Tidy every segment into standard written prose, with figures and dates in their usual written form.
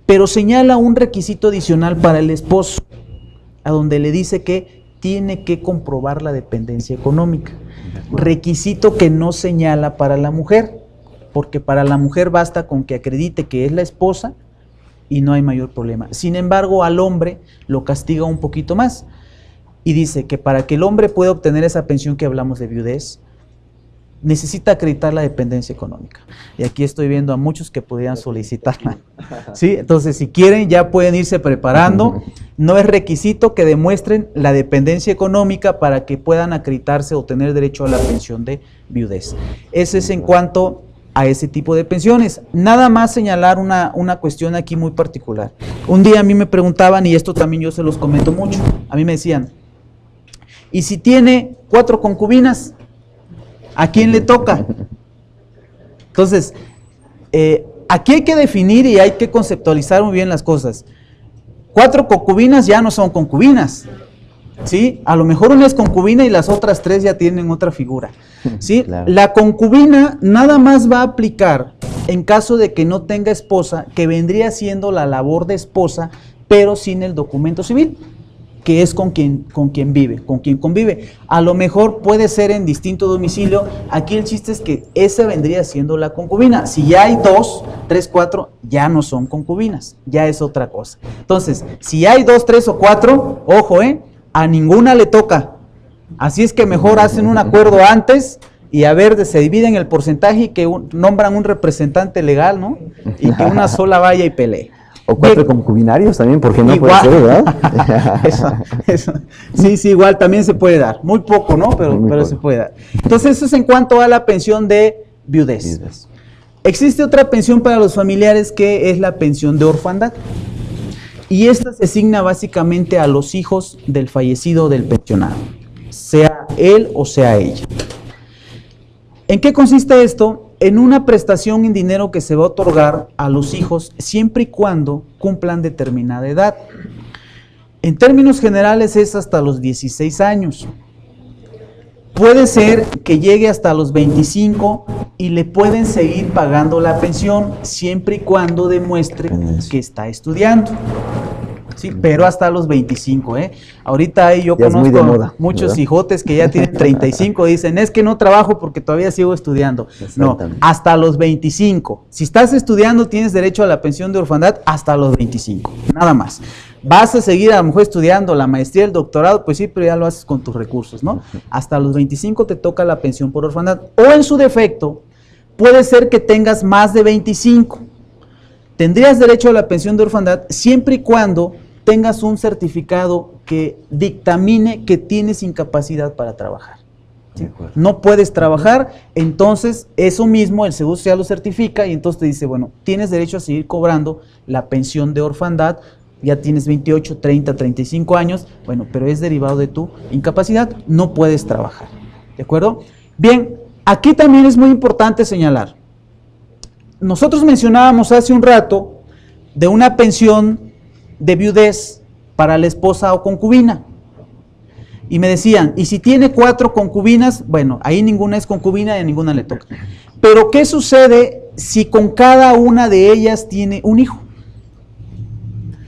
pero señala un requisito adicional para el esposo, a donde le dice que tiene que comprobar la dependencia económica. Requisito que no señala para la mujer, porque para la mujer basta con que acredite que es la esposa y no hay mayor problema. Sin embargo, al hombre lo castiga un poquito más y dice que para que el hombre pueda obtener esa pensión que hablamos de viudez, necesita acreditar la dependencia económica. Y aquí estoy viendo a muchos que podrían solicitarla. ¿Sí? Entonces, si quieren, ya pueden irse preparando. No es requisito que demuestren la dependencia económica para que puedan acreditarse o tener derecho a la pensión de viudez. Ese es en cuanto a ese tipo de pensiones. Nada más señalar una cuestión aquí muy particular. Un día a mí me preguntaban, y esto también yo se los comento mucho, a mí me decían, ¿y si tiene 4 concubinas? ¿A quién le toca? Entonces, aquí hay que definir y hay que conceptualizar muy bien las cosas. 4 concubinas ya no son concubinas, ¿sí? A lo mejor una es concubina y las otras 3 ya tienen otra figura, ¿sí? Claro. La concubina nada más va a aplicar en caso de que no tenga esposa, que vendría siendo la labor de esposa, pero sin el documento civil, que es con quien vive, con quien convive. A lo mejor puede ser en distinto domicilio. Aquí el chiste es que esa vendría siendo la concubina. Si ya hay 2, 3, 4, ya no son concubinas, ya es otra cosa. Entonces, si hay 2, 3 o 4, ojo, a ninguna le toca. Así es que mejor hacen un acuerdo antes y a ver, se dividen el porcentaje y que nombran un representante legal, ¿no? Y que una sola vaya y pelee. O 4 concubinarios también, porque no igual, puede ser, ¿verdad? eso. Sí, igual también se puede dar. Muy poco, ¿no? Pero se puede dar. Entonces, eso es en cuanto a la pensión de viudez. Existe otra pensión para los familiares que es la pensión de orfandad. Y esta se asigna básicamente a los hijos del fallecido o del pensionado, sea él o sea ella. ¿En qué consiste esto? En una prestación en dinero que se va a otorgar a los hijos siempre y cuando cumplan determinada edad. En términos generales es hasta los 16 años. Puede ser que llegue hasta los 25 y le pueden seguir pagando la pensión siempre y cuando demuestre que está estudiando. Sí, pero hasta los 25, Ahorita yo ya conozco moda, muchos ¿verdad? Hijotes que ya tienen 35, dicen, es que no trabajo porque todavía sigo estudiando. No, hasta los 25. Si estás estudiando, tienes derecho a la pensión de orfandad hasta los 25, nada más. Vas a seguir a lo mejor estudiando la maestría, el doctorado, pues sí, pero ya lo haces con tus recursos, ¿no? Hasta los 25 te toca la pensión por orfandad. O en su defecto, puede ser que tengas más de 25. Tendrías derecho a la pensión de orfandad siempre y cuando tengas un certificado que dictamine que tienes incapacidad para trabajar. ¿Sí? No puedes trabajar, entonces eso mismo el Seguro Social lo certifica y entonces te dice, bueno, tienes derecho a seguir cobrando la pensión de orfandad, ya tienes 28, 30, 35 años, bueno, pero es derivado de tu incapacidad, no puedes trabajar. ¿De acuerdo? Bien, aquí también es muy importante señalar. Nosotros mencionábamos hace un rato de una pensión de viudez para la esposa o concubina. Y me decían, ¿y si tiene 4 concubinas? Bueno, ahí ninguna es concubina y a ninguna le toca. Pero ¿qué sucede si con cada una de ellas tiene un hijo?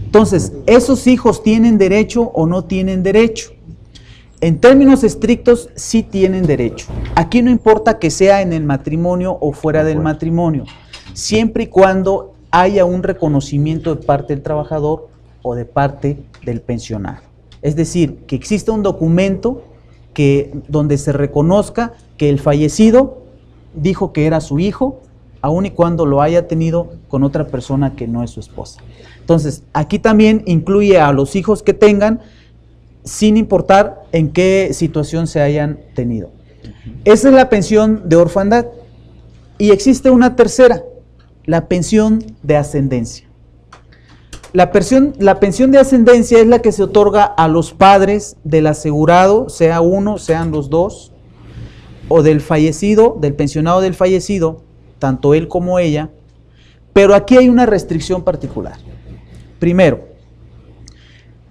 Entonces, ¿esos hijos tienen derecho o no tienen derecho? En términos estrictos, sí tienen derecho. Aquí no importa que sea en el matrimonio o fuera del matrimonio, siempre y cuando haya un reconocimiento de parte del trabajador o de parte del pensionado. Es decir, que exista un documento donde se reconozca que el fallecido dijo que era su hijo, aun y cuando lo haya tenido con otra persona que no es su esposa. Entonces, aquí también incluye a los hijos que tengan, sin importar en qué situación se hayan tenido. Esa es la pensión de orfandad. Y existe una tercera, la pensión de ascendencia. La pensión de ascendencia es la que se otorga a los padres del asegurado, sea uno, sean los dos, o del fallecido, del pensionado del fallecido, tanto él como ella, pero aquí hay una restricción particular. Primero,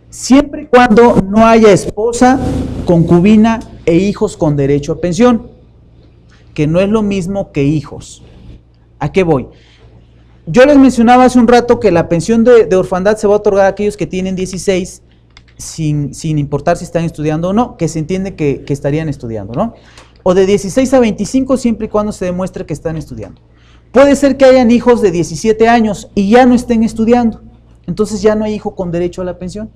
siempre y cuando no haya esposa, concubina e hijos con derecho a pensión, que no es lo mismo que hijos. ¿A qué voy? Yo les mencionaba hace un rato que la pensión de orfandad se va a otorgar a aquellos que tienen 16, sin importar si están estudiando o no, que se entiende que estarían estudiando, ¿no? O de 16 a 25 siempre y cuando se demuestre que están estudiando. Puede ser que hayan hijos de 17 años y ya no estén estudiando, entonces ya no hay hijo con derecho a la pensión.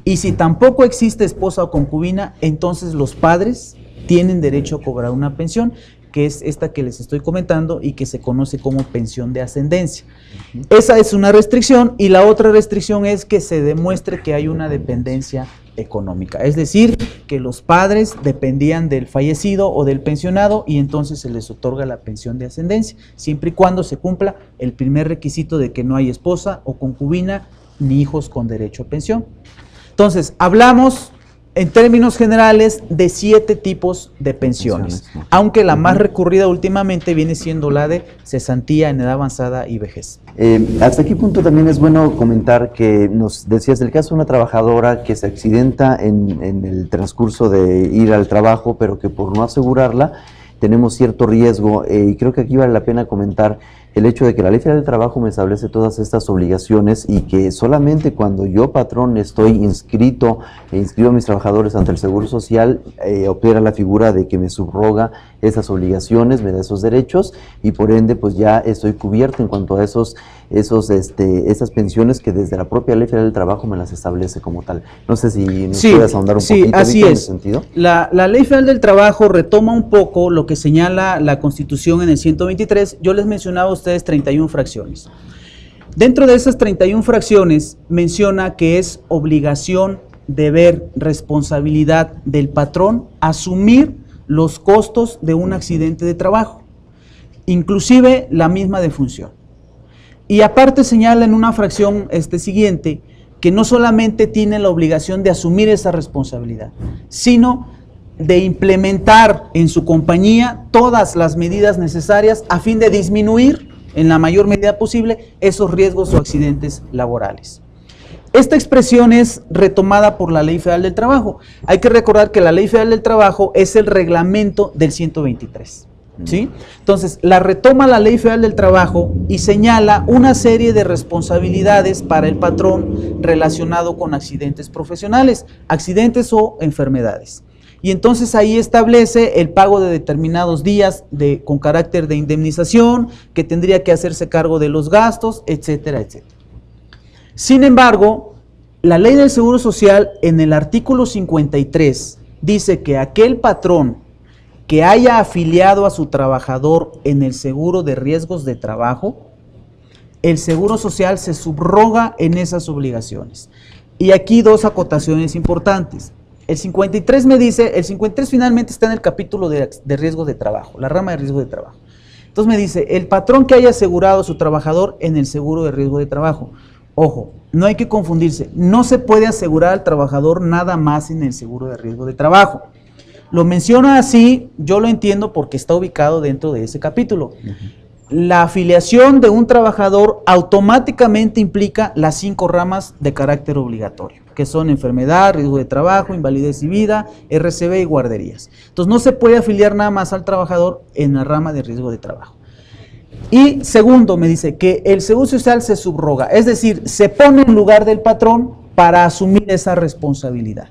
Y si tampoco existe esposa o concubina, entonces los padres tienen derecho a cobrar una pensión, que es esta que les estoy comentando y que se conoce como pensión de ascendencia. Esa es una restricción, y la otra restricción es que se demuestre que hay una dependencia económica, es decir, que los padres dependían del fallecido o del pensionado y entonces se les otorga la pensión de ascendencia, siempre y cuando se cumpla el primer requisito de que no hay esposa o concubina ni hijos con derecho a pensión. Entonces, hablamos en términos generales de 7 tipos de pensiones, aunque la más recurrida últimamente viene siendo la de cesantía en edad avanzada y vejez. Hasta qué punto también es bueno comentar que nos decías el caso de una trabajadora que se accidenta en el transcurso de ir al trabajo, pero que por no asegurarla tenemos cierto riesgo, y creo que aquí vale la pena comentar el hecho de que la Ley Federal del Trabajo me establece todas estas obligaciones y que solamente cuando yo, patrón, estoy inscrito e inscribo a mis trabajadores ante el Seguro Social, opera la figura de que me subroga esas obligaciones, me da esos derechos y por ende pues ya estoy cubierto en cuanto a esas pensiones que desde la propia Ley Federal del Trabajo me las establece como tal. No sé si nos puedes ahondar un poquito así en es. ese sentido. La Ley Federal del Trabajo retoma un poco lo que señala la Constitución en el 123. Yo les mencionaba a ustedes 31 fracciones. Dentro de esas 31 fracciones menciona que es obligación, deber, responsabilidad del patrón asumir los costos de un accidente de trabajo, inclusive la misma defunción. Y aparte señala en una fracción siguiente que no solamente tiene la obligación de asumir esa responsabilidad, sino de implementar en su compañía todas las medidas necesarias a fin de disminuir en la mayor medida posible esos riesgos o accidentes laborales. Esta expresión es retomada por la Ley Federal del Trabajo. Hay que recordar que la Ley Federal del Trabajo es el reglamento del 123. ¿Sí? Entonces, la retoma la Ley Federal del Trabajo y señala una serie de responsabilidades para el patrón relacionado con accidentes profesionales, accidentes o enfermedades. Y entonces ahí establece el pago de determinados días con carácter de indemnización, que tendría que hacerse cargo de los gastos, etcétera, etcétera. Sin embargo, la Ley del Seguro Social en el artículo 53 dice que aquel patrón que haya afiliado a su trabajador en el seguro de riesgos de trabajo, el Seguro Social se subroga en esas obligaciones. Y aquí dos acotaciones importantes. El 53 me dice, el 53 finalmente está en el capítulo de riesgos de trabajo, la rama de riesgos de trabajo. Entonces me dice, el patrón que haya asegurado a su trabajador en el seguro de riesgo de trabajo. Ojo, no hay que confundirse, no se puede asegurar al trabajador nada más en el seguro de riesgo de trabajo. Lo menciona así, yo lo entiendo porque está ubicado dentro de ese capítulo. La afiliación de un trabajador automáticamente implica las 5 ramas de carácter obligatorio, que son enfermedad, riesgo de trabajo, invalidez y vida, RCB y guarderías. Entonces no se puede afiliar nada más al trabajador en la rama de riesgo de trabajo. Y segundo, me dice que el Seguro Social se subroga, es decir, se pone en lugar del patrón para asumir esa responsabilidad.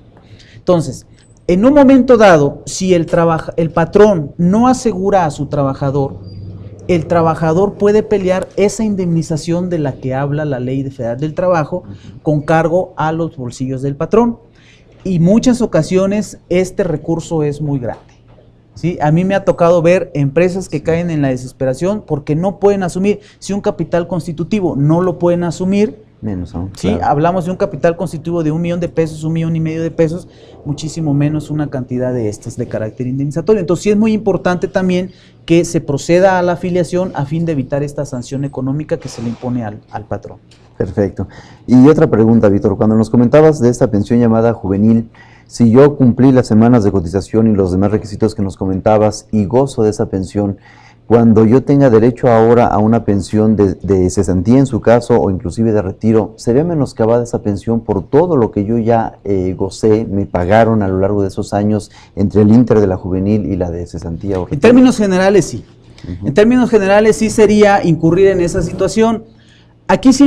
Entonces, en un momento dado, si el patrón no asegura a su trabajador, el trabajador puede pelear esa indemnización de la que habla la Ley Federal del Trabajo con cargo a los bolsillos del patrón. Y muchas ocasiones este recurso es muy grande. ¿Sí? A mí me ha tocado ver empresas que caen en la desesperación porque no pueden asumir, si un capital constitutivo no lo pueden asumir, menos aún. ¿sí? Claro. Hablamos de un capital constitutivo de $1 millón de pesos, $1,5 millones de pesos, muchísimo menos una cantidad de estas de carácter indemnizatorio. Entonces sí es muy importante también que se proceda a la afiliación a fin de evitar esta sanción económica que se le impone al patrón. Perfecto. Y otra pregunta, Víctor, cuando nos comentabas de esta pensión llamada juvenil, si yo cumplí las semanas de cotización y los demás requisitos que nos comentabas y gozo de esa pensión, cuando yo tenga derecho ahora a una pensión de cesantía en su caso o inclusive de retiro, ¿sería menoscabada esa pensión por todo lo que yo ya gocé, me pagaron a lo largo de esos años entre el inter de la juvenil y la de cesantía o retiro? En términos generales sí. En términos generales sí sería incurrir en esa situación. Aquí siempre